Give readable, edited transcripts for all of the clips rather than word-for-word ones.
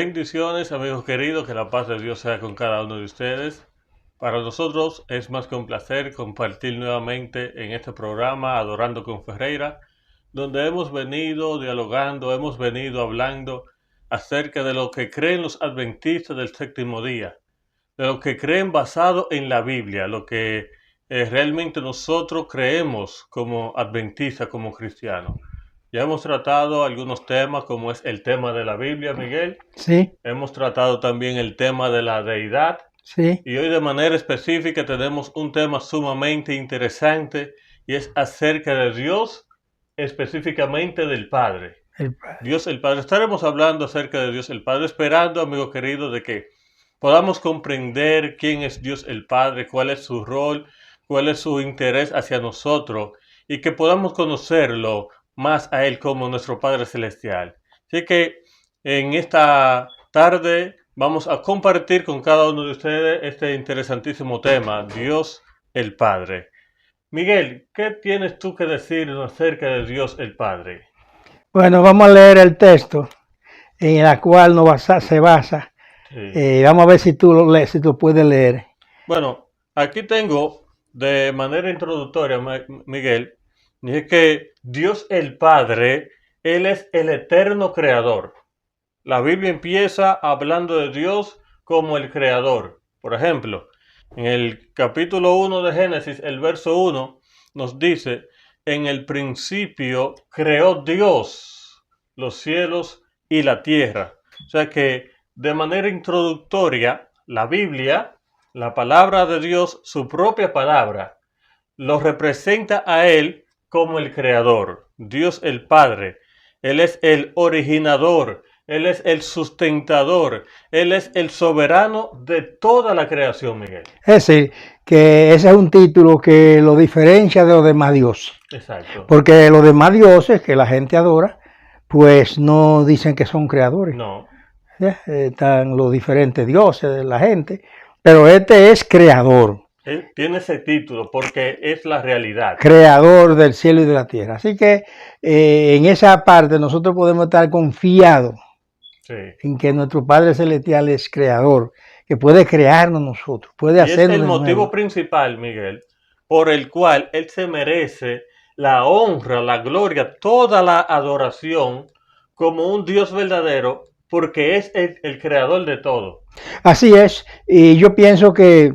Bendiciones, amigos queridos, que la paz de Dios sea con cada uno de ustedes. Para nosotros es más que un placer compartir nuevamente en este programa Adorando con Ferreira, donde hemos venido dialogando, hemos venido hablando acerca de lo que creen los adventistas del séptimo día, de lo que creen basado en la Biblia, lo que realmente nosotros creemos como adventistas, como cristianos. Ya hemos tratado algunos temas, como es el tema de la Biblia, Miguel. Sí, Hemos tratado también el tema de la deidad. sí, Y hoy de manera específica tenemos un tema sumamente interesante y es acerca de Dios, específicamente del Padre. el Padre. Dios el Padre. Estaremos hablando acerca de Dios el Padre, esperando, amigo querido, de que podamos comprender quién es Dios el Padre, cuál es su rol, cuál es su interés hacia nosotros y que podamos conocerlo más a Él como nuestro Padre Celestial. Así que en esta tarde vamos a compartir con cada uno de ustedes este interesantísimo tema, Dios el Padre. Miguel, ¿qué tienes tú que decir acerca de Dios el Padre? Bueno, vamos a leer el texto en el cual se basa. Sí. Vamos a ver si tú lo lees, si tú puedes leer. Bueno, aquí tengo de manera introductoria, Miguel, dice que Dios el Padre, Él es el eterno creador. La Biblia empieza hablando de Dios como el creador. Por ejemplo, en el capítulo 1 de Génesis, el verso 1 nos dice, en el principio creó Dios los cielos y la tierra. O sea que de manera introductoria, la Biblia, la palabra de Dios, su propia palabra, lo representa a Él como el creador, Dios el Padre. Él es el originador, Él es el sustentador, Él es el soberano de toda la creación, Miguel. Es decir, que ese es un título que lo diferencia de los demás dioses. Exacto. Porque los demás dioses que la gente adora, pues no dicen que son creadores. No. Están los diferentes dioses de la gente, pero este es creador. Él tiene ese título porque es la realidad. Creador del cielo y de la tierra. Así que en esa parte nosotros podemos estar confiados en que nuestro Padre Celestial es creador, que puede crearnos nosotros, puede hacernos. Y es el motivo principal, Miguel, por el cual Él se merece la honra, la gloria, toda la adoración como un Dios verdadero, porque es el creador de todo. Así es, y yo pienso que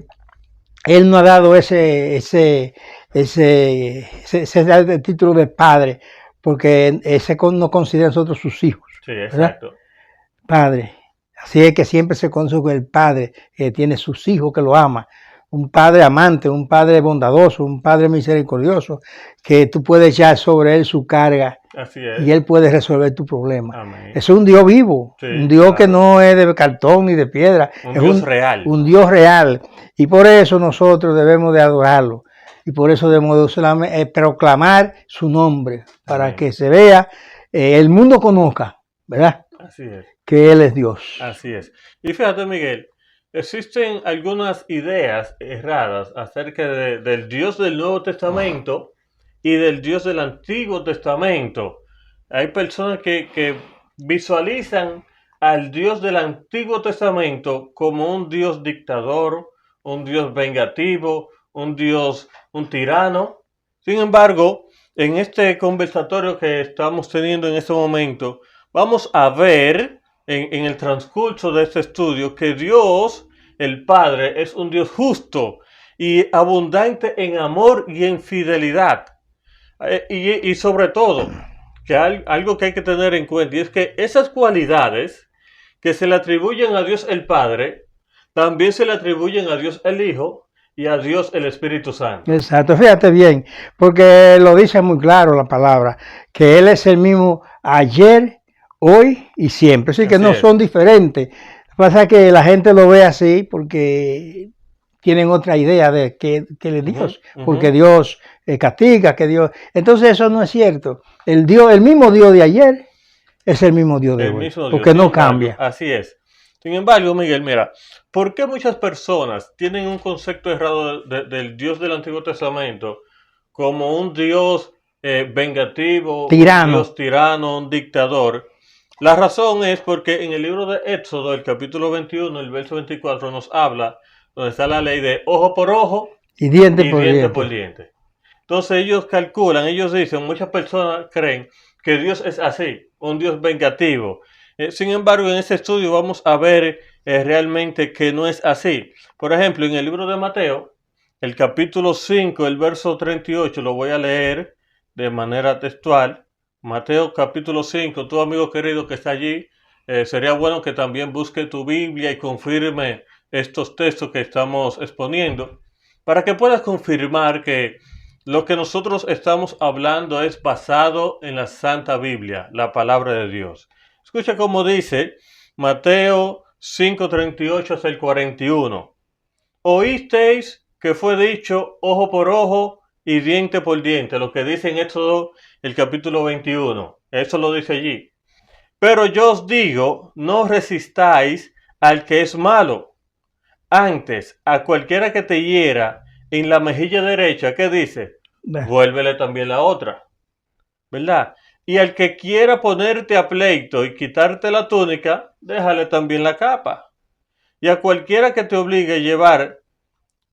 Él no ha dado ese título de padre, porque ese no considera a nosotros sus hijos. Sí, exacto. ¿Verdad? Padre. Así es que siempre se conoce con el padre que tiene sus hijos, que lo ama. Un padre amante, un padre bondadoso, un padre misericordioso, que tú puedes echar sobre él su carga. Así es. Y él puede resolver tu problema. Amén. Es un Dios vivo, sí, un Dios, claro, que no es de cartón ni de piedra. Un Dios real. Un Dios real. Y por eso nosotros debemos de adorarlo. Y por eso debemos de proclamar su nombre, para Amén, que se vea, el mundo conozca, ¿verdad? Así es. Que Él es Dios. Así es. Y fíjate, Miguel, existen algunas ideas erradas acerca del Dios del Nuevo Testamento y del Dios del Antiguo Testamento. Hay personas que visualizan al Dios del Antiguo Testamento como un Dios dictador, un Dios vengativo, un tirano. Sin embargo, en este conversatorio que estamos teniendo en este momento, vamos a ver en el transcurso de este estudio que Dios, el Padre, es un Dios justo y abundante en amor y en fidelidad. Y sobre todo, que algo que hay que tener en cuenta, y es que esas cualidades que se le atribuyen a Dios el Padre, también se le atribuyen a Dios el Hijo y a Dios el Espíritu Santo. Exacto, fíjate bien, porque lo dice muy claro la palabra, que Él es el mismo ayer, hoy y siempre, así que no son diferentes. Lo que pasa es que la gente lo ve así porque tienen otra idea de que es Dios, porque Dios castiga, que Dios... Entonces eso no es cierto. El mismo Dios de ayer es el mismo Dios de hoy, porque no cambia. Así es. Sin embargo, Miguel, mira, ¿por qué muchas personas tienen un concepto errado del Dios del Antiguo Testamento como un Dios vengativo, tirano, un Dios tirano, un dictador? La razón es porque en el libro de Éxodo, el capítulo 21, el verso 24, nos habla, donde está la ley de ojo por ojo Y diente y por diente por diente. diente. Entonces ellos calculan, ellos dicen, muchas personas creen que Dios es así, un Dios vengativo. Sin embargo, en este estudio vamos a ver realmente que no es así. Por ejemplo, en el libro de Mateo, el capítulo 5, el verso 38, lo voy a leer de manera textual. Mateo capítulo 5, tu amigo querido que está allí, sería bueno que también busque tu Biblia y confirme estos textos que estamos exponiendo, para que puedas confirmar que lo que nosotros estamos hablando es basado en la Santa Biblia, la palabra de Dios. Escucha cómo dice Mateo 5:38 hasta el 41. Oísteis que fue dicho ojo por ojo y diente por diente, lo que dice en Éxodo el capítulo 21. Eso lo dice allí. Pero yo os digo, no resistáis al que es malo. Antes, a cualquiera que te hiera en la mejilla derecha, ¿qué dice? Vuélvele también la otra, ¿verdad? Y al que quiera ponerte a pleito y quitarte la túnica, déjale también la capa. Y a cualquiera que te obligue a llevar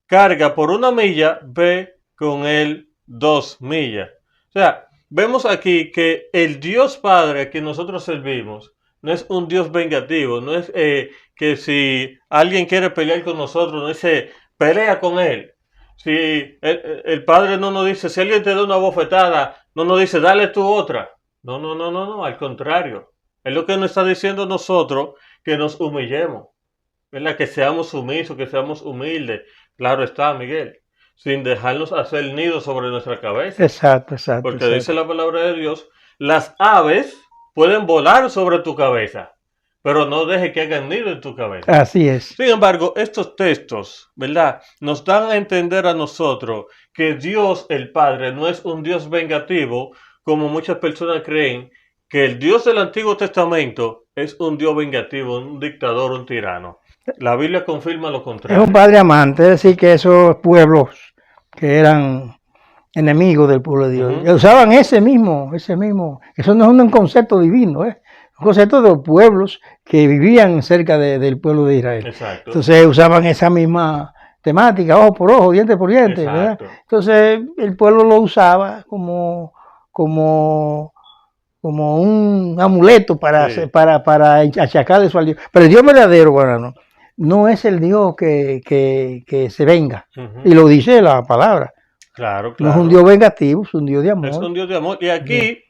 carga por 1 milla, ve con él 2 millas. O sea, vemos aquí que el Dios Padre a quien nosotros servimos no es un Dios vengativo, no es que si alguien quiere pelear con nosotros, no dice pelea con él. Si el Padre no nos dice, si alguien te da una bofetada, no nos dice dale tú otra. No, al contrario. Es lo que nos está diciendo a nosotros, que nos humillemos, ¿verdad? Que seamos sumisos, que seamos humildes. Claro está, Miguel, sin dejarnos hacer nido sobre nuestra cabeza. Exacto. Porque dice la palabra de Dios, las aves pueden volar sobre tu cabeza, pero no deje que hagan nido en tu cabeza. Así es. Sin embargo, estos textos, ¿verdad?, nos dan a entender a nosotros que Dios, el Padre, no es un Dios vengativo, como muchas personas creen, que el Dios del Antiguo Testamento es un Dios vengativo, un dictador, un tirano. La Biblia confirma lo contrario. Es un Padre amante, es decir, que esos pueblos que eran enemigos del pueblo de Dios, usaban ese mismo, eso no es un concepto divino, un concepto de los pueblos que vivían cerca del pueblo de Israel. Exacto. Entonces usaban esa misma temática, ojo por ojo, diente por diente, ¿verdad? Entonces el pueblo lo usaba como un amuleto para achacarle eso al Dios. Pero el Dios verdadero, bueno, no es el Dios que se venga. Y lo dice la palabra. Claro. No es un Dios vengativo, es un Dios de amor. Es un Dios de amor. Y aquí,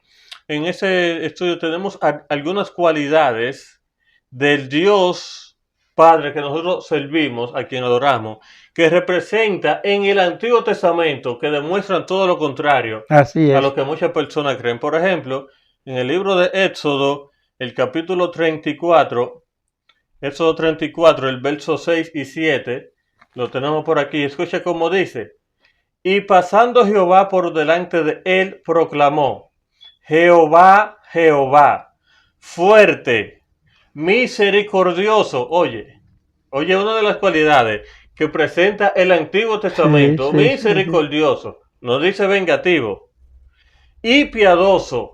en ese estudio, tenemos algunas cualidades del Dios Padre que nosotros servimos, a quien adoramos, que representa en el Antiguo Testamento, que demuestran todo lo contrario a lo que muchas personas creen. Por ejemplo, en el libro de Éxodo, el capítulo 34, Éxodo 34, el verso 6 y 7, lo tenemos por aquí. Escucha cómo dice. Y pasando Jehová por delante de él, proclamó, Jehová, Jehová, fuerte, misericordioso. Oye, una de las cualidades que presenta el Antiguo Testamento, misericordioso, no dice vengativo, y piadoso,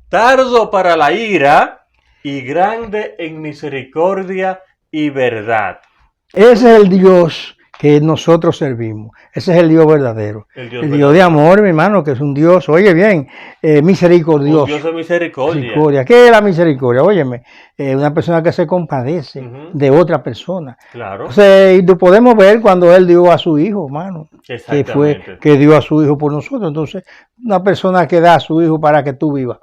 tardo para la ira y grande en misericordia y verdad. Ese es el Dios que nosotros servimos. Ese es el Dios verdadero. El Dios de amor, mi hermano, que es un Dios, oye bien, misericordioso. Un Dios de misericordia. ¿Qué es la misericordia? Óyeme, una persona que se compadece de otra persona. Claro. Entonces, lo podemos ver cuando Él dio a su Hijo, hermano. Que dio a su Hijo por nosotros. Entonces, una persona que da a su Hijo para que tú vivas.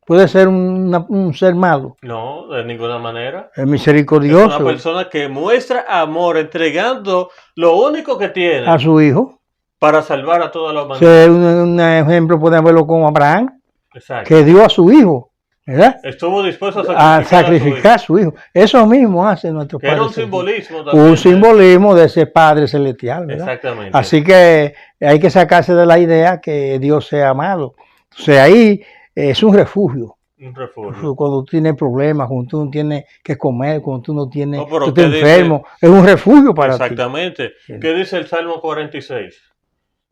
¿Puede ser un ser malo? No, de ninguna manera. Es misericordioso. Es una persona que muestra amor entregando lo único que tiene a su hijo para salvar a toda la humanidad. Un ejemplo podemos verlo con Abraham, exacto, que dio a su hijo, ¿verdad? Estuvo dispuesto a sacrificar a su hijo. Eso mismo hace nuestro Padre. Era un simbolismo también. Un simbolismo de ese Padre celestial, ¿verdad? Exactamente. Así que hay que sacarse de la idea que Dios sea amado. O sea, ahí es un refugio. Un refugio. Cuando tú tienes problemas, cuando tú no tienes que comer, cuando tú no tienes, tú estás enfermo, es un refugio para exactamente. ti. Exactamente. ¿Qué dice el Salmo 46?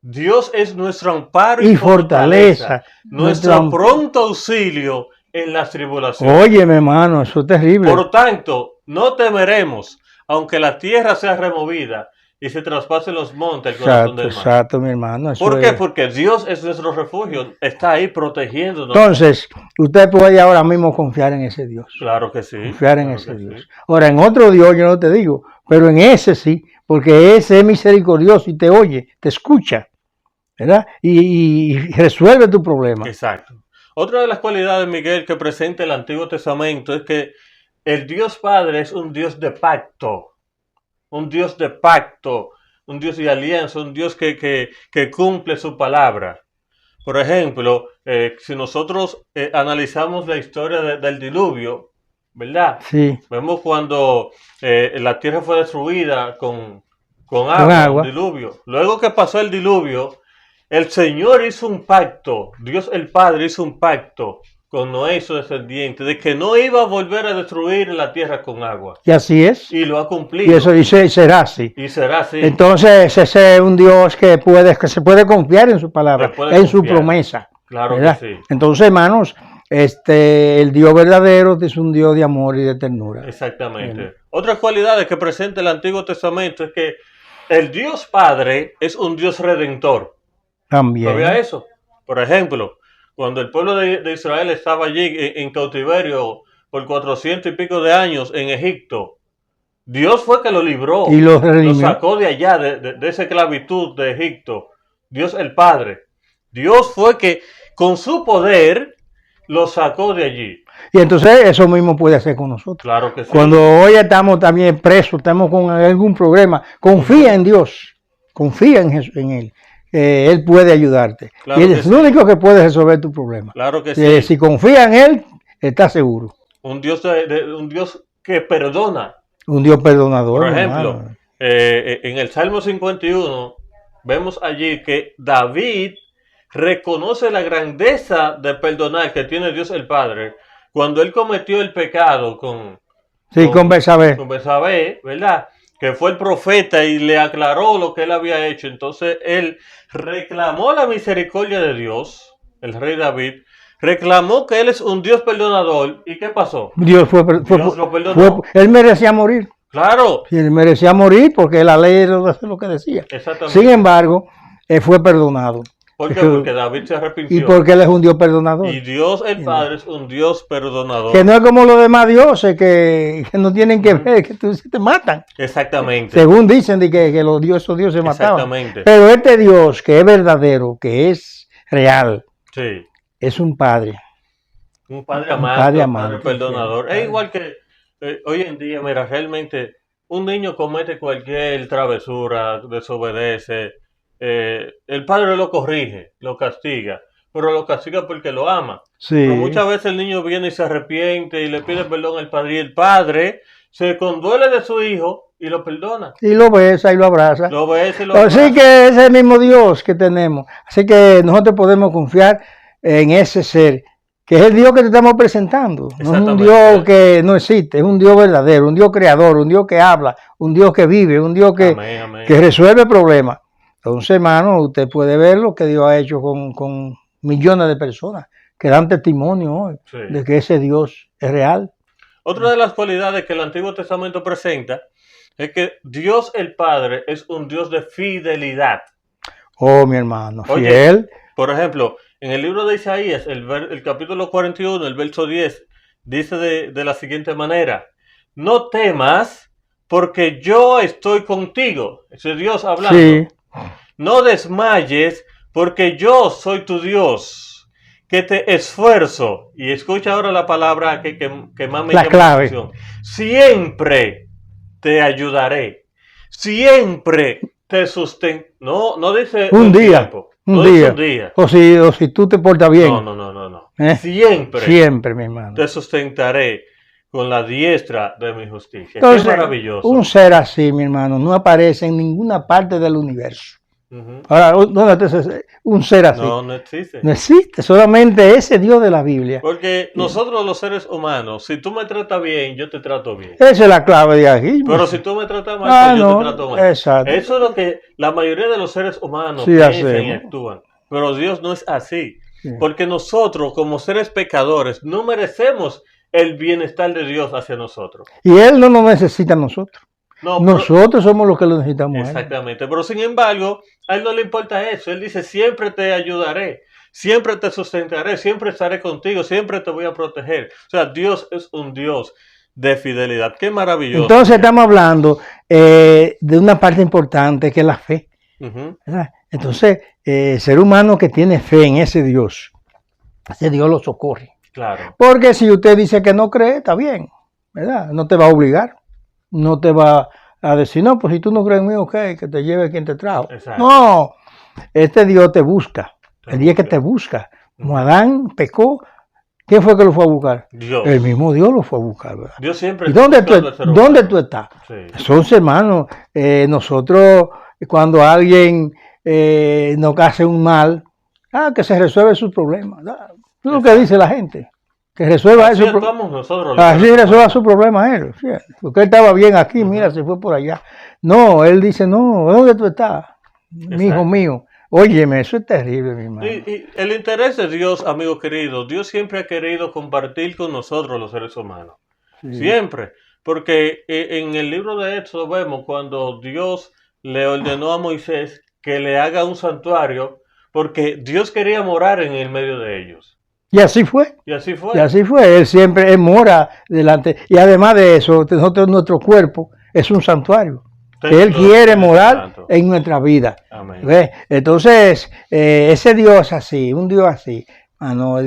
Dios es nuestro amparo y fortaleza, nuestro pronto auxilio en las tribulaciones. Oye, mi hermano, eso es terrible. Por tanto, no temeremos, aunque la tierra sea removida y se traspasen los montes al corazón del mar. Exacto, mi hermano. Eso ¿Por qué? es. Porque Dios es nuestro refugio, está ahí protegiéndonos. Entonces, usted puede ahora mismo confiar en ese Dios. Claro que sí. Confiar en claro ese que Dios. sí. Ahora, en otro Dios yo no te digo, pero en ese sí, porque ese es misericordioso y te oye, te escucha, ¿verdad? Y resuelve tu problema. Exacto. Otra de las cualidades, Miguel, que presenta el Antiguo Testamento es que el Dios Padre es un Dios de pacto, un Dios de pacto, un Dios de alianza, un Dios que cumple su palabra. Por ejemplo, si nosotros analizamos la historia del diluvio, ¿verdad? Sí. Vemos cuando la tierra fue destruida con agua, un diluvio. Luego que pasó el diluvio, el Señor hizo un pacto, Dios el Padre hizo un pacto con Noé y su descendiente, de que no iba a volver a destruir la tierra con agua. Y así es. Y lo ha cumplido. Y eso dice, será así. Y será así. Entonces, ese es un Dios que se puede confiar en su palabra, en su promesa. Claro ¿verdad? que sí. Entonces, hermanos, el Dios verdadero es un Dios de amor y de ternura. Exactamente. Bien. Otras cualidades que presenta el Antiguo Testamento es que el Dios Padre es un Dios redentor. También. ¿Sabía eso? Por ejemplo, cuando el pueblo de Israel estaba allí en cautiverio por 400 y pico de años en Egipto, Dios fue que lo libró y lo sacó de allá, de esa esclavitud de Egipto. Dios el Padre. Dios fue que con su poder lo sacó de allí. Y entonces eso mismo puede hacer con nosotros. Claro que sí. Cuando hoy estamos también presos, estamos con algún problema, confía en Dios, confía en Él. Él puede ayudarte. Claro y Él es el único que puede resolver tu problema. Claro que sí. Si confía en Él, está seguro. Un Dios, un Dios que perdona. Un Dios perdonador. Por ejemplo, en el Salmo 51 vemos allí que David reconoce la grandeza de perdonar que tiene Dios el Padre cuando él cometió el pecado con Betsabé. Con Betsabé, ¿verdad? Que fue el profeta y le aclaró lo que él había hecho. Entonces él reclamó la misericordia de Dios, el rey David, reclamó que él es un Dios perdonador. ¿Y qué pasó? Dios lo perdonó. Él merecía morir. Claro. Sí, él merecía morir porque la ley era lo que decía. Exactamente. Sin embargo, él fue perdonado. ¿Por qué? Porque David se arrepintió. Y porque él es un Dios perdonador. Y Dios el Padre es un Dios perdonador. Que no es como los demás dioses que no tienen que ver, que te matan. Exactamente. Según dicen de que esos dioses mataban. Exactamente. Pero este Dios que es verdadero, que es real, sí, es un Padre. Un Padre amante, un Padre perdonador. Sí, es igual que hoy en día, mira, realmente un niño comete cualquier travesura, desobedece. El padre lo corrige, lo castiga, pero lo castiga porque lo ama. Sí. Pero muchas veces el niño viene y se arrepiente y le pide perdón al padre, y el padre se conduele de su hijo y lo perdona. Y lo besa y lo abraza. Lo besa y lo abraza. Así que es el mismo Dios que tenemos. Así que nosotros podemos confiar en ese ser, que es el Dios que te estamos presentando. No es un Dios que no existe, es un Dios verdadero, un Dios creador, un Dios que habla, un Dios que vive, un Dios que resuelve problemas. Entonces, hermano, usted puede ver lo que Dios ha hecho con millones de personas que dan testimonio hoy de que ese Dios es real. Otra de las cualidades que el Antiguo Testamento presenta es que Dios el Padre es un Dios de fidelidad. Oh, mi hermano, fiel. Oye, por ejemplo, en el libro de Isaías, el capítulo 41, el verso 10, dice de la siguiente manera: no temas, porque yo estoy contigo. Ese es Dios hablando. Sí. No desmayes, porque yo soy tu Dios, que te esfuerzo. Y escucha ahora la palabra que más me llama la atención. Siempre te ayudaré. Siempre te sustentaré. No dice un día. Tiempo. Un no día. Un día. O si tú te portas bien. No. Siempre. Siempre, mi hermano. Te sustentaré con la diestra de mi justicia. Entonces, qué maravilloso. Un ser así, mi hermano, no aparece en ninguna parte del universo. Ahora, ¿dónde está un ser así? No existe. No existe, solamente ese Dios de la Biblia. Porque nosotros los seres humanos, si tú me tratas bien, yo te trato bien. Esa es la clave de aquí. Pero si tú me tratas mal, pues yo te trato mal. Exacto. Eso es lo que la mayoría de los seres humanos piensan y actúan. Pero Dios no es así. Sí. Porque nosotros, como seres pecadores, no merecemos el bienestar de Dios hacia nosotros. Y Él no nos necesita a nosotros. No, Nosotros somos los que lo necesitamos a Él. exactamente. Pero sin embargo, a Él no le importa eso. Él dice, siempre te ayudaré, siempre te sustentaré, siempre estaré contigo, siempre te voy a proteger. O sea, Dios es un Dios de fidelidad. Qué maravilloso. Entonces estamos hablando de una parte importante que es la fe. ¿Verdad? Entonces, el ser humano que tiene fe en ese Dios lo socorre. Claro. Porque si usted dice que no cree, está bien, ¿verdad? No te va a obligar, no te va a decir, no, pues si tú no crees en mí, ok, que te lleve quien te trajo. Exacto. No, este Dios te busca, el día que te busca. Como Adán pecó, ¿quién fue que lo fue a buscar? Dios. El mismo Dios lo fue a buscar, ¿verdad? Dios siempre ¿Y dónde está tú estás? Sí. Son hermanos, nosotros cuando alguien nos hace un mal, que se resuelve su problema. Es lo que dice la gente, que resuelva así eso. Nosotros, así resuelva su problema él. Porque él estaba bien aquí, mira, se fue por allá. No, él dice, no, ¿dónde tú estás? Mi hijo mío. Óyeme, eso es terrible, mi hermano. Y el interés de Dios, amigo querido, Dios siempre ha querido compartir con nosotros los seres humanos. Sí. Siempre. Porque en el libro de Éxodo vemos cuando Dios le ordenó a Moisés que le haga un santuario porque Dios quería morar en el medio de ellos. Y así fue. Y así fue. Y así fue. Él siempre mora delante. Y además de eso, nuestro cuerpo es un santuario. Que Él quiere morar en nuestra vida. Amén. ¿Ves? Entonces, ese Dios así, un Dios así,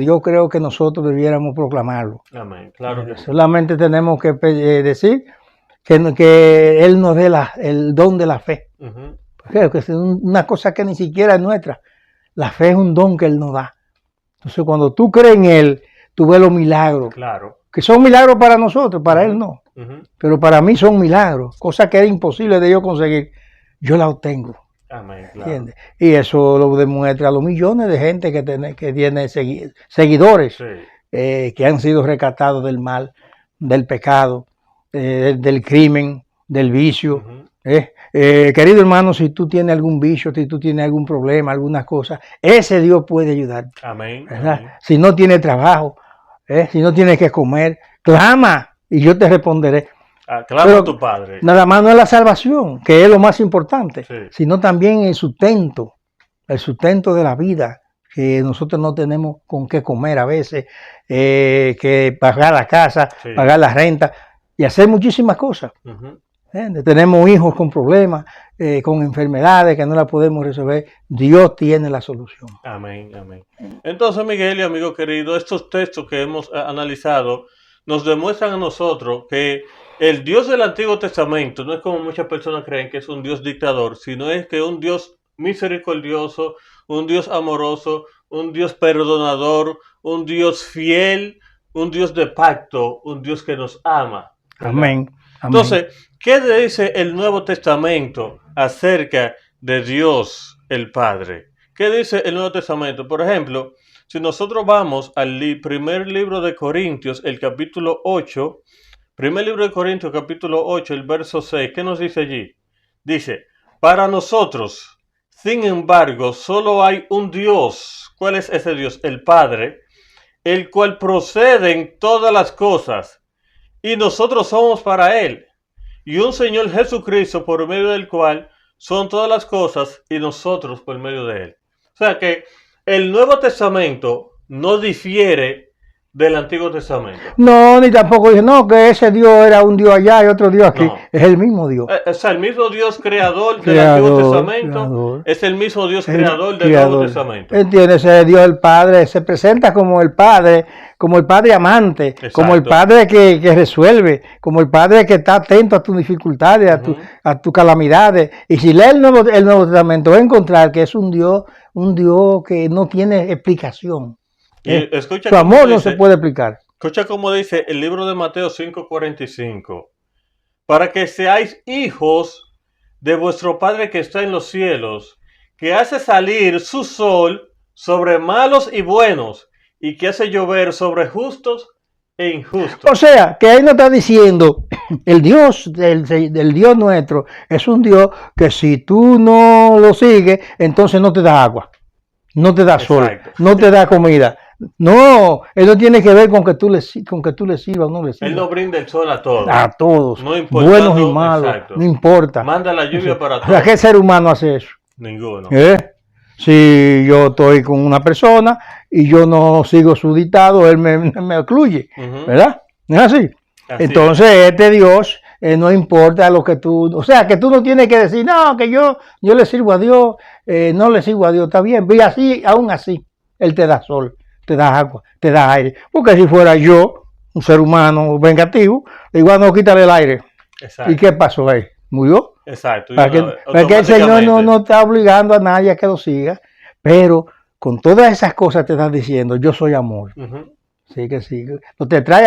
yo creo que nosotros debiéramos proclamarlo. Amén. Claro que sí. Solamente tenemos que decir que Él nos dé el don de la fe. Creo que es una cosa que ni siquiera es nuestra. La fe es un don que Él nos da. Entonces, cuando tú crees en Él, tú ves los milagros. Claro. Que son milagros para nosotros, para Él no. Pero para mí son milagros. Cosas que era imposible de yo conseguir. Yo la obtengo. Amén. Claro. ¿Entiendes? Y eso lo demuestra los millones de gente que tiene seguidores. Sí. Que han sido rescatados del mal, del pecado, del crimen, del vicio. Querido hermano, si tú tienes algún vicio, si tú tienes algún problema, alguna cosa, ese Dios puede ayudarte. Amén. Amén. Si no tienes trabajo, si no tienes que comer, clama y yo te responderé. Clama a tu Padre. Nada más no es la salvación, que es lo más importante, sí, sino también el sustento de la vida, que nosotros no tenemos con qué comer a veces, que pagar la casa, sí, pagar la renta y hacer muchísimas cosas. Tenemos hijos con problemas, con enfermedades que no las podemos resolver. Dios tiene la solución. Amén, amén. Entonces, Miguel y amigo querido, estos textos que hemos analizado nos demuestran a nosotros que el Dios del Antiguo Testamento no es como muchas personas creen que es un Dios dictador, sino es que es un Dios misericordioso, un Dios amoroso, un Dios perdonador, un Dios fiel, un Dios de pacto, un Dios que nos ama. ¿Verdad? Amén. Entonces, ¿qué dice el Nuevo Testamento acerca de Dios el Padre? ¿Qué dice el Nuevo Testamento? Por ejemplo, si nosotros vamos al primer libro de Corintios, el capítulo 8, primer libro de Corintios, capítulo 8, el verso 6, ¿qué nos dice allí? Dice, para nosotros, sin embargo, solo hay un Dios. ¿Cuál es ese Dios? El Padre, el cual procede en todas las cosas, y nosotros somos para Él, y un Señor Jesucristo por medio del cual son todas las cosas y nosotros por medio de Él. O sea que el Nuevo Testamento no difiere del Antiguo Testamento. No, ni tampoco dice, no, que ese Dios era un Dios allá y otro Dios aquí. No. Es el mismo Dios. O sea, el mismo Dios creador del Antiguo Testamento es el mismo Dios creador del Nuevo Testamento. ¿Entiendes? Ese Dios el Padre se presenta como el Padre amante, exacto, como el Padre que resuelve, como el Padre que está atento a tus dificultades, a tus calamidades. Y si lee el Nuevo Testamento, va a encontrar que es un Dios que no tiene explicación. Su amor no se puede explicar. Escucha cómo dice el libro de Mateo 5:45. Para que seáis hijos de vuestro Padre que está en los cielos, que hace salir su sol sobre malos y buenos, y que hace llover sobre justos e injustos. O sea, que ahí nos está diciendo, el Dios del Dios nuestro es un Dios que si tú no lo sigues, entonces no te da agua. no te da sol, Exacto. no te da comida. No, eso tiene que ver con que tú le sirvas o no le sirvas. Él no brinda el sol a todos. A todos, No importando, buenos y malos, exacto. no importa. Manda la lluvia para O sea, todos. ¿qué ser humano hace eso? Ninguno. Si yo estoy con una persona y yo no sigo su dictado, él me excluye, ¿verdad? ¿No es así? Entonces, este Dios no importa lo que tú, o sea, que tú no tienes que decir, no, que yo le sirvo a Dios, no le sirvo a Dios, está bien, y así, aún así, Él te da sol, te da agua, te da aire, porque si fuera yo, un ser humano vengativo, igual no quítale el aire. Exacto. ¿Y qué pasó ahí? ¿Murió? Exacto. Porque el Señor no está obligando a nadie a que lo siga, pero con todas esas cosas te están diciendo, yo soy amor. Sí que sí. No te trae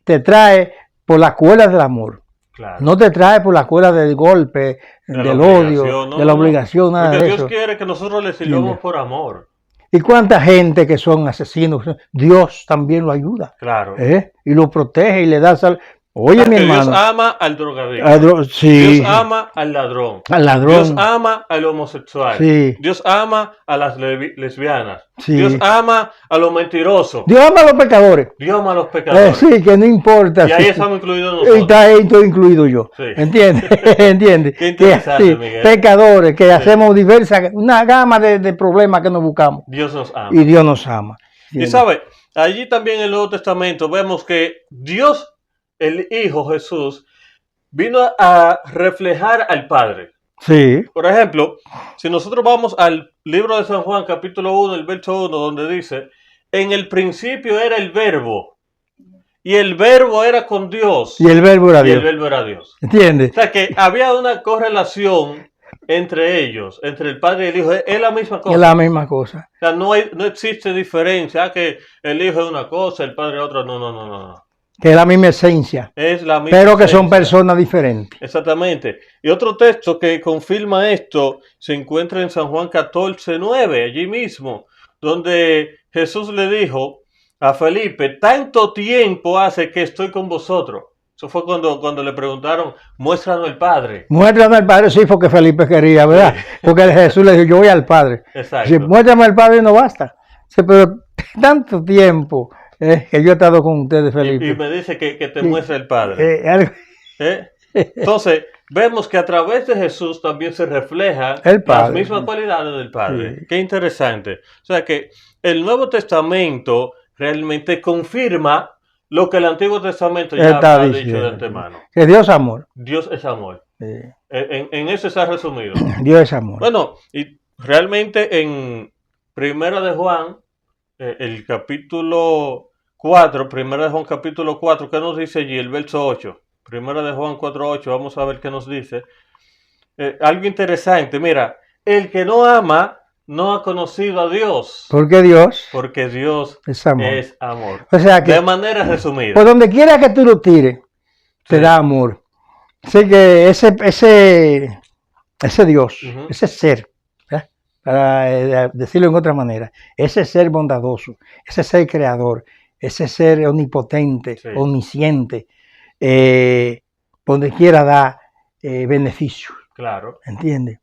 te trae por la cuerda del amor. Claro. No te trae por la cuerda del golpe, del odio, de la obligación, nada de eso. Porque Dios quiere que nosotros le sirvamos por amor. ¿Y cuánta gente que son asesinos? Dios también lo ayuda. Claro. Y lo protege y le da sal. Oye, mi hermano. Dios ama al drogadicto. Sí. Dios ama al ladrón. Dios ama al homosexual. Sí. Dios ama a las lesbianas. Sí. Dios ama a los mentirosos. Dios ama a los pecadores. Dios ama a los pecadores. Sí, que no importa. Y ahí estamos incluidos nosotros. Y está ahí todo incluido yo. Sí. ¿Entiendes? ¿Entiendes? Qué interesante, Miguel. Pecadores, que hacemos una gama de problemas que nos buscamos. Dios nos ama. Y Dios nos ama. ¿Entiendes? Y sabe, allí también en el Nuevo Testamento vemos que Dios, el Hijo Jesús, vino a reflejar al Padre. Sí. Por ejemplo, si nosotros vamos al libro de San Juan, capítulo 1, el verso 1, donde dice, en el principio era el verbo, y el verbo era con Dios. Y el verbo era Dios. Y el verbo era Dios. ¿Entiendes? O sea que había una correlación entre ellos, entre el Padre y el Hijo. Es la misma cosa. Es la misma cosa. O sea, no existe diferencia, que el Hijo es una cosa, el Padre es otra. No. Que es la misma esencia. Es la misma pero que esencia. son personas diferentes. Exactamente. Y otro texto que confirma esto se encuentra en San Juan 14:9, allí mismo, donde Jesús le dijo a Felipe, tanto tiempo hace que estoy con vosotros. Eso fue cuando le preguntaron, muéstranos el Padre. Muéstranos el Padre, sí, porque Felipe quería, ¿verdad? Sí. Porque Jesús le dijo, yo voy al Padre. Exacto. Si muéstrame el Padre no basta. Sí, pero tanto tiempo que yo he estado con ustedes, Felipe. Y me dice que te muestre el Padre. Entonces, vemos que a través de Jesús también se refleja las mismas cualidades del Padre. Sí. Qué interesante. O sea que el Nuevo Testamento realmente confirma lo que el Antiguo Testamento ya ha dicho de antemano. Que Dios es amor. Dios es amor. Sí. En eso está resumido. Dios es amor. Bueno, y realmente en Primera de Juan, el capítulo 4, Primera de Juan capítulo 4, ¿qué nos dice allí? El verso 8. Primera de Juan 4:8, vamos a ver qué nos dice. Algo interesante, mira, el que no ama no ha conocido a Dios. ¿Por qué Dios? Porque Dios es amor. O sea que, de manera resumida. Por donde quiera que tú lo tires, te da amor. Así que ese Dios, ese ser, para decirlo en otra manera, ese ser bondadoso, ese ser creador, ese ser omnipotente, omnisciente, donde quiera da beneficios. Claro. ¿Entiendes?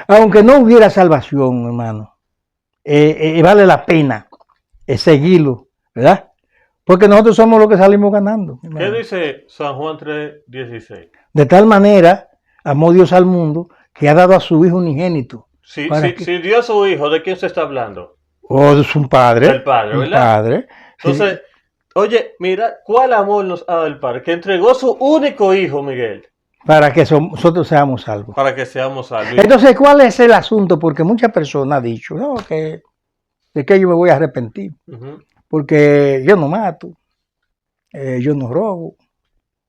Aunque no hubiera salvación, hermano, vale la pena seguirlo, ¿verdad? Porque nosotros somos los que salimos ganando. ¿Qué dice San Juan 3:16? De tal manera amó Dios al mundo que ha dado a su Hijo unigénito. Si dio a su Hijo, ¿de quién se está hablando? Es un Padre. El Padre, ¿verdad? Padre. Entonces, oye, mira, ¿cuál amor nos ha dado el Padre? Que entregó su único Hijo, Miguel. Para que nosotros seamos salvos. Para que seamos salvos. Entonces, ¿cuál es el asunto? Porque muchas personas han dicho, no, de que yo me voy a arrepentir. Porque yo no mato, yo no robo,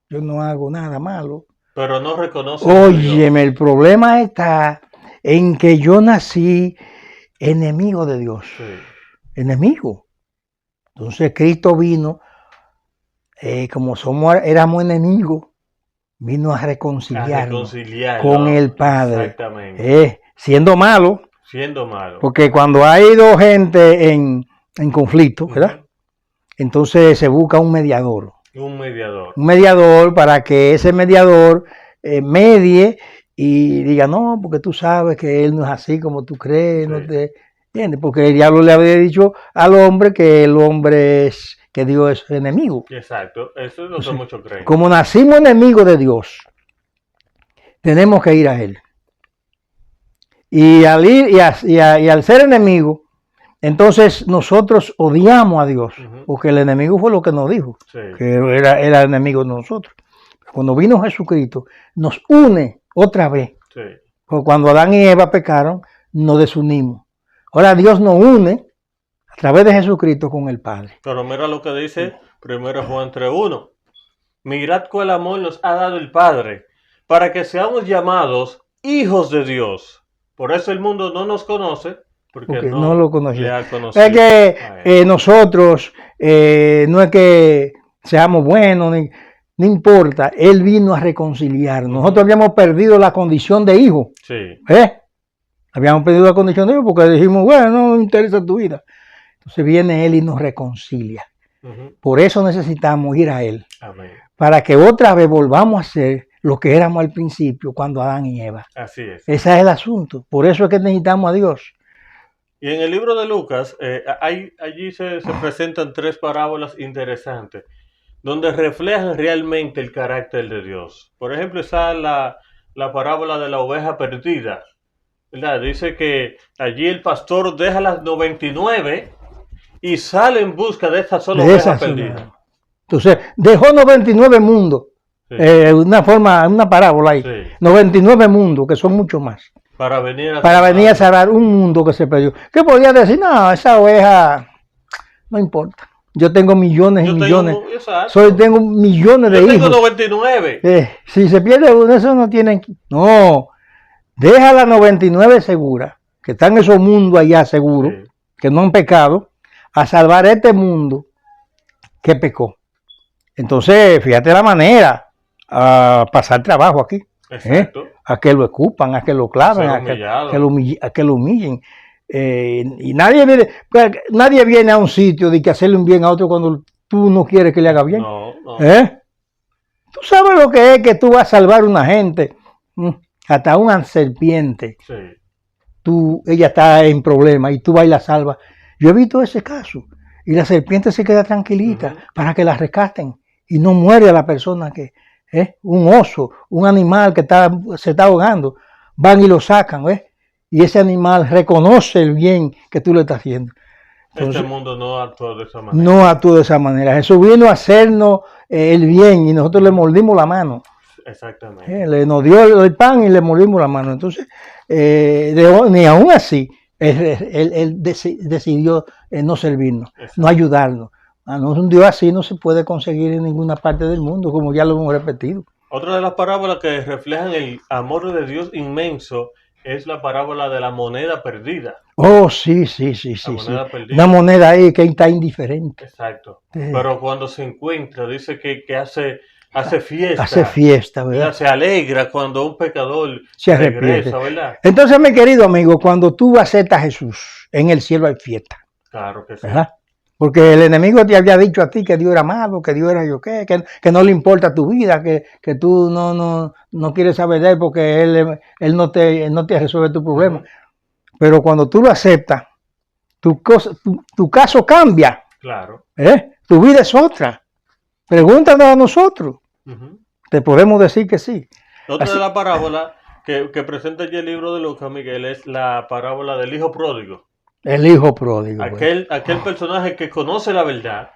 yo no hago nada malo. Pero no reconoce. Óyeme, el problema está en que yo nací enemigo de Dios. Sí. Enemigo. Entonces Cristo vino, como éramos enemigos, vino a reconciliarnos con el Padre. Exactamente. Siendo malo. Porque cuando hay dos gente en conflicto, ¿verdad? Entonces se busca un mediador. Un mediador para que ese mediador medie y diga, no, porque tú sabes que él no es así como tú crees. Sí. ¿Entiendes? Porque el diablo le había dicho al hombre que el hombre es, que Dios es enemigo. Exacto, eso es lo que muchos creen. Como nacimos enemigos de Dios, tenemos que ir a Él. Y al ir y al ser enemigo, entonces nosotros odiamos a Dios, porque el enemigo fue lo que nos dijo, que era enemigo de nosotros. Cuando vino Jesucristo, nos une otra vez. Porque cuando Adán y Eva pecaron, nos desunimos. Ahora Dios nos une a través de Jesucristo con el Padre. Pero mira lo que dice 1 Juan 3:1. Mirad cuál amor nos ha dado el Padre, para que seamos llamados hijos de Dios. Por eso el mundo no nos conoce, porque no lo conoce. Es que nosotros no es que seamos buenos, no importa. Él vino a reconciliarnos. Nosotros habíamos perdido la condición de hijo. Sí. Habíamos perdido la condición de hijo porque dijimos, bueno, no me interesa tu vida. Entonces viene Él y nos reconcilia. Por eso necesitamos ir a Él. Amén. Para que otra vez volvamos a ser lo que éramos al principio cuando Adán y Eva. Así es. Ese es el asunto. Por eso es que necesitamos a Dios. Y en el libro de Lucas, allí se presentan 3 parábolas interesantes, donde reflejan realmente el carácter de Dios. Por ejemplo, está la parábola de la oveja perdida, ¿verdad? Dice que allí el pastor deja las 99 y sale en busca de esta sola oveja perdida. Entonces, dejó 99 mundos. Sí. Una parábola ahí. Sí. 99 mundos, que son mucho más. Para venir a salvar un mundo que se perdió. ¿Qué podía decir? No, esa oveja no importa. Yo tengo millones y millones. Tengo millones de hijos. Yo tengo 99. Si se pierde uno, eso no tienen. No. Deja las 99 seguras, que están en esos mundos allá seguros, sí, que no han pecado, a salvar este mundo que pecó. Entonces, fíjate la manera a pasar trabajo aquí. Exacto. A que lo escupan, a que lo claven, a que lo humillen. Y nadie viene a un sitio de que hacerle un bien a otro cuando tú no quieres que le haga bien. No. Tú sabes lo que es que tú vas a salvar a una gente, hasta una serpiente. Sí. Ella está en problemas y tú vas y la salvas. Yo he visto ese caso. Y la serpiente se queda tranquilita para que la rescaten y no muere a la persona que un oso, un animal que se está ahogando, van y lo sacan, y ese animal reconoce el bien que tú le estás haciendo. Entonces, este mundo no actuó de esa manera. No actuó de esa manera. Jesús vino a hacernos el bien y nosotros le mordimos la mano. Exactamente. Nos dio el pan y le mordimos la mano. Entonces, ni aún así, él decidió no servirnos, no ayudarnos. Un Dios así no se puede conseguir en ninguna parte del mundo, como ya lo hemos repetido. Otra de las parábolas que reflejan el amor de Dios inmenso es la parábola de la moneda perdida. Oh, sí. Una moneda ahí que está indiferente. Exacto. Pero cuando se encuentra, dice que hace fiesta. Hace fiesta, ¿verdad? Se alegra cuando un pecador se regresa, ¿verdad? Entonces, mi querido amigo, cuando tú aceptas a Jesús, en el cielo hay fiesta. Claro que sí. ¿Verdad? Porque el enemigo te había dicho a ti que Dios era malo, que Dios era yo qué, que no le importa tu vida, que tú no quieres saber de él porque él no te resuelve tu problema. Pero cuando tú lo aceptas, tu caso cambia. Claro. Tu vida es otra. Pregúntanos a nosotros. Te podemos decir que sí. Otra de las parábolas que presenta allí el libro de Lucas, Miguel, es la parábola del hijo pródigo. El hijo pródigo. Aquel personaje que conoce la verdad,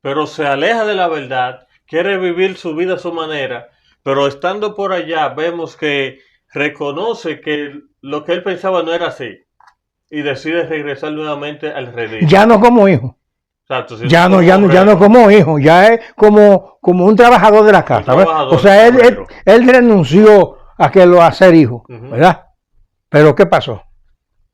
pero se aleja de la verdad, quiere vivir su vida a su manera, pero estando por allá vemos que reconoce que lo que él pensaba no era así y decide regresar nuevamente al redil. Ya no como hijo. Exacto, ya no como hijo, ya es como un trabajador de la casa. O sea, él renunció a ser hijo, ¿verdad? Pero ¿qué pasó?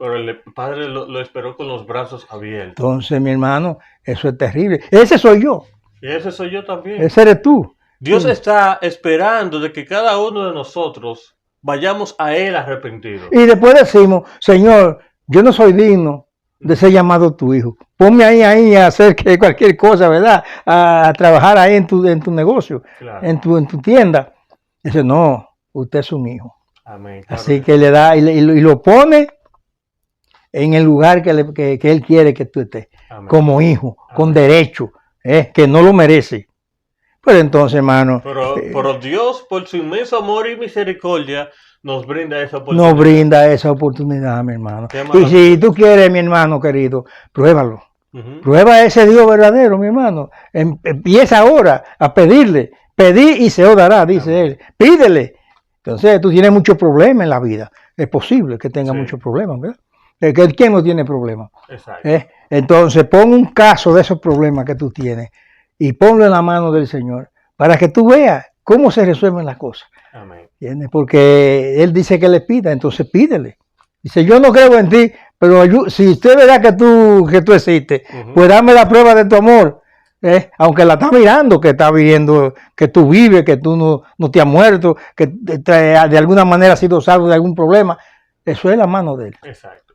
Pero el padre lo esperó con los brazos abiertos. Entonces, mi hermano, eso es terrible. Ese soy yo. Y ese soy yo también. Ese eres tú. Dios está esperando de que cada uno de nosotros vayamos a Él arrepentidos. Y después decimos, Señor, yo no soy digno de ser llamado tu hijo. Ponme ahí a hacer cualquier cosa, ¿verdad? A trabajar ahí en tu negocio, claro, en tu tienda. Dice, no, usted es un hijo. Amén. Claro. Así que le da y lo pone en el lugar que Él quiere que tú estés, amén, como hijo, amén, con derecho, que no lo merece. Pero entonces, hermano... Pero Dios, por su inmenso amor y misericordia, nos brinda esa oportunidad. Nos brinda esa oportunidad, mi hermano. Y si tú quieres, mi hermano querido, pruébalo. Prueba a ese Dios verdadero, mi hermano. Empieza ahora a pedirle. Pedí y se os dará, dice Él. Pídele. Entonces, tú tienes muchos problemas en la vida. Es posible que tengas muchos problemas, ¿verdad? ¿Quién no tiene problemas? Exacto. Entonces, pon un caso de esos problemas que tú tienes y ponlo en la mano del Señor para que tú veas cómo se resuelven las cosas. Amén. ¿Entiendes? Porque Él dice que le pida, entonces pídele. Dice, yo no creo en ti, pero si usted verá que tú existes, pues dame la prueba de tu amor. Aunque la está mirando, que está viviendo, que tú vives, que tú no te has muerto, que de alguna manera has sido salvo de algún problema. Eso es la mano de Él. Exacto.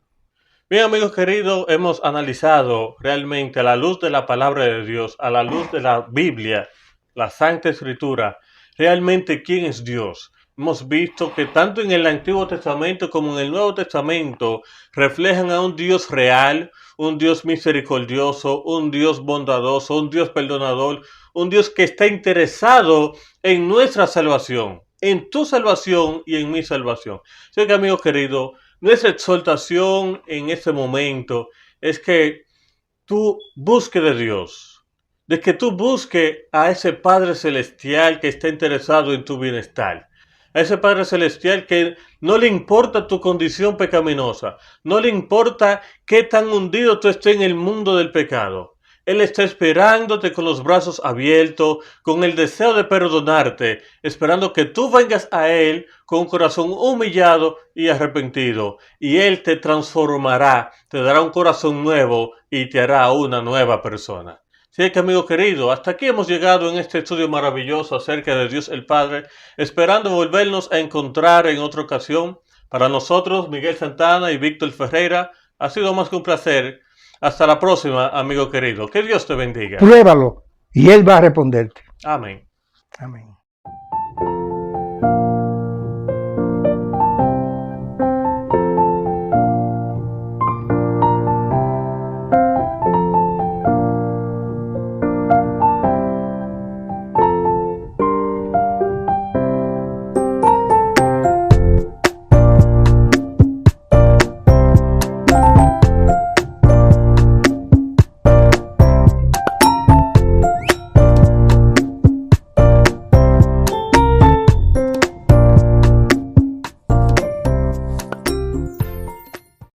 Bien, amigos queridos, hemos analizado realmente a la luz de la palabra de Dios, a la luz de la Biblia, la Santa Escritura, realmente quién es Dios. Hemos visto que tanto en el Antiguo Testamento como en el Nuevo Testamento reflejan a un Dios real, un Dios misericordioso, un Dios bondadoso, un Dios perdonador, un Dios que está interesado en nuestra salvación, en tu salvación y en mi salvación. Así que, amigos queridos, nuestra exhortación en este momento es que tú busques de Dios, de que tú busques a ese Padre Celestial que está interesado en tu bienestar. A ese Padre Celestial que no le importa tu condición pecaminosa, no le importa qué tan hundido tú estés en el mundo del pecado. Él está esperándote con los brazos abiertos, con el deseo de perdonarte, esperando que tú vengas a Él con un corazón humillado y arrepentido. Y Él te transformará, te dará un corazón nuevo y te hará una nueva persona. Así que, amigo querido, hasta aquí hemos llegado en este estudio maravilloso acerca de Dios el Padre, esperando volvernos a encontrar en otra ocasión. Para nosotros, Miguel Santana y Víctor Ferreira, ha sido más que un placer. Hasta la próxima, amigo querido. Que Dios te bendiga. Pruébalo y Él va a responderte. Amén. Amén.